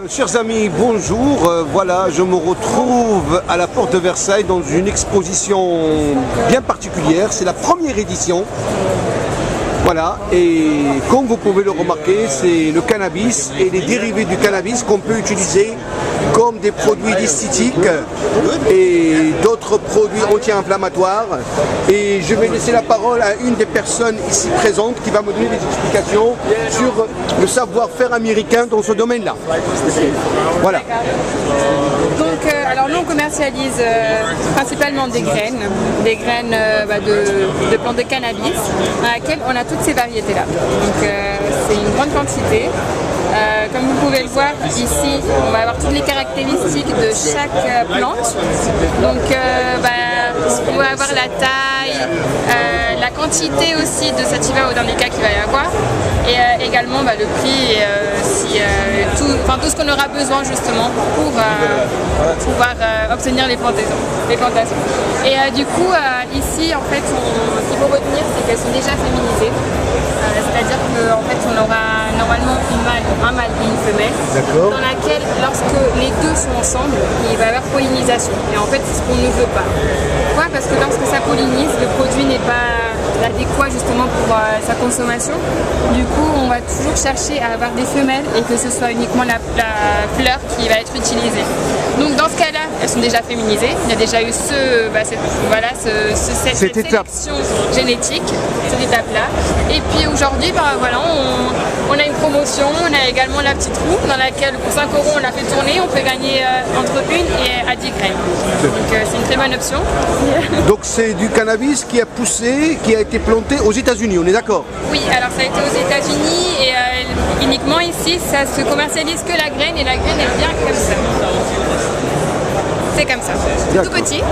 Chers amis, bonjour. Voilà, je me retrouve à la porte de Versailles dans une exposition bien particulière. C'est la première édition. Voilà, et comme vous pouvez le remarquer, c'est le cannabis et les dérivés du cannabis qu'on peut utiliser comme des produits d'esthétique et d'autres produits anti-inflammatoires. Et je vais laisser la parole à une des personnes ici présentes qui va me donner des explications sur le savoir-faire américain dans ce domaine-là. Voilà. Donc, alors nous on commercialise principalement des graines de plantes de cannabis dans laquelle on a toutes ces variétés-là. Donc c'est une grande quantité. Comme vous pouvez le voir ici, on va avoir toutes les caractéristiques de chaque plante. Donc on va avoir la taille, la quantité aussi de sativa ou d'indica qu'il va y avoir, et également le prix, tout ce qu'on aura besoin justement pour pouvoir obtenir les plantations. Et du coup, ici, en fait, ce qu'il faut retenir, c'est qu'elles sont déjà féminisées. C'est-à-dire qu'en fait, on aura normalement un mâle et une femelle, dans laquelle, lorsque les deux sont ensemble, il va y avoir pollinisation. Et en fait, c'est ce qu'on ne veut pas. Pourquoi ? Parce que lorsque ça pollinise, le produit n'est pas adéquat justement pour sa consommation. Du coup, on va toujours chercher à avoir des femelles et que ce soit uniquement la fleur qui va être utilisée. Donc dans ce cas-là, elles sont déjà féminisées. Il y a déjà eu cette sélection génétique, cette étape-là. Et puis aujourd'hui, on a une promotion, on a également la petite roue dans laquelle pour 5 € on la fait tourner, on peut gagner entre 1 et 10 graines. Donc c'est une très bonne option. Donc c'est du cannabis qui a poussé, qui a été planté aux États-Unis, on est d'accord? Oui, alors ça a été aux États-Unis et uniquement ici, ça se commercialise que la graine et la graine est bien comme ça. C'est comme ça, c'est tout petit.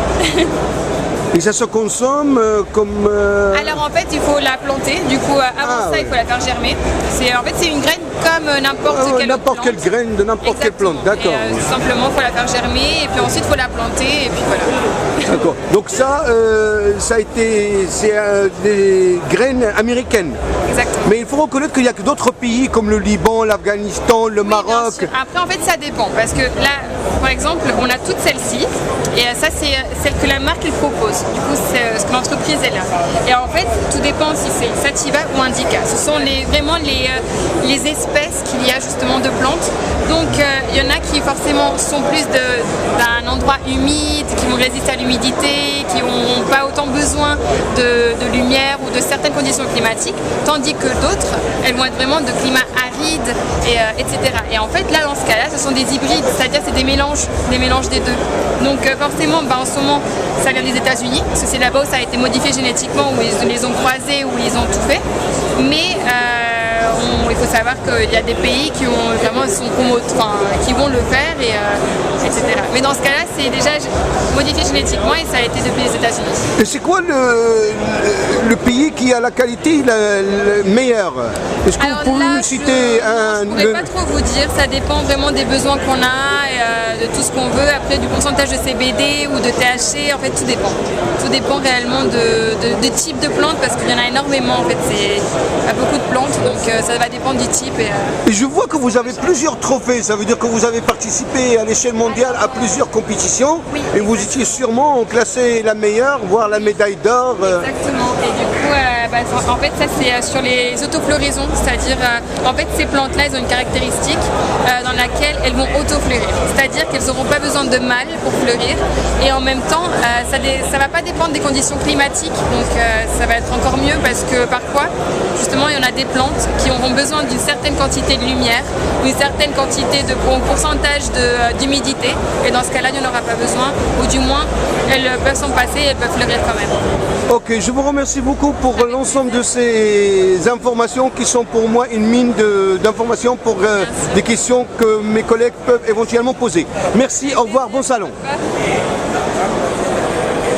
Et ça se consomme comme... Alors en fait, il faut la planter. Du coup, avant il faut la faire germer. C'est une graine comme n'importe quelle graine de n'importe quelle plante, d'accord. Tout simplement, il faut la faire germer et puis ensuite, il faut la planter et puis voilà. D'accord. Donc c'est des graines américaines. Exactement. Mais il faut reconnaître qu'il n'y a que d'autres pays comme le Liban, l'Afghanistan, le Maroc. Après, en fait, ça dépend. Parce que là, par exemple, on a toutes celles-ci. Et ça, c'est celle que la marque elle propose. Du coup, c'est ce que l'entreprise est là. Et en fait, tout dépend si c'est sativa ou indica. Ce sont vraiment les espèces qu'il y a justement de plantes. Donc, il y en a qui forcément sont plus d'un endroit humide, qui vont résister à l'humidité, qui n'ont pas autant besoin de lumière ou de certaines conditions climatiques, tandis que d'autres, elles vont être vraiment de climat aride, etc. Et en fait, là, dans ce cas-là, ce sont des hybrides, c'est-à-dire c'est des mélanges des deux. Donc forcément, en ce moment, ça vient des États-Unis, parce que c'est là-bas où ça a été modifié génétiquement, où ils les ont croisés, où ils ont tout fait. Mais il faut savoir qu'il y a des pays qui vont le faire, etc. Mais dans ce cas-là, c'est déjà modifié génétiquement et ça a été depuis les États-Unis. Et c'est quoi le pays qui a la qualité meilleure? Est-ce que vous pouvez nous citer je ne pourrais pas trop vous dire, ça dépend vraiment des besoins qu'on a et de tout ce qu'on veut. Après, du pourcentage de CBD ou de THC, en fait, tout dépend. Tout dépend réellement de type de plante parce qu'il y en a énormément. En fait, il y a beaucoup de plantes, donc ça va dépendre du type. Et je vois que vous avez plusieurs trophées, ça veut dire que vous avez participé à l'échelle mondiale à plusieurs compétitions. Oui, et vous étiez sûrement classé la meilleure, voire la médaille d'or. Exactement. Et du coup, en fait, ça c'est sur les autofloraisons, c'est-à-dire en fait ces plantes-là, elles ont une caractéristique dans laquelle elles vont autofleurir, c'est-à-dire qu'elles n'auront pas besoin de mâles pour fleurir. Et en même temps, ça ne va pas dépendre des conditions climatiques, donc ça va être encore mieux parce que parfois, justement, il y en a des plantes qui auront besoin d'une certaine quantité de lumière, une certaine quantité de pourcentage d'humidité, et dans ce cas-là, il n'y en aura pas besoin, ou du moins, elles peuvent s'en passer et elles peuvent fleurir quand même. Ok, je vous remercie beaucoup pour l'ensemble de ces informations qui sont pour moi une mine d'informations pour des questions que mes collègues peuvent éventuellement poser. Merci, au revoir, bon salon.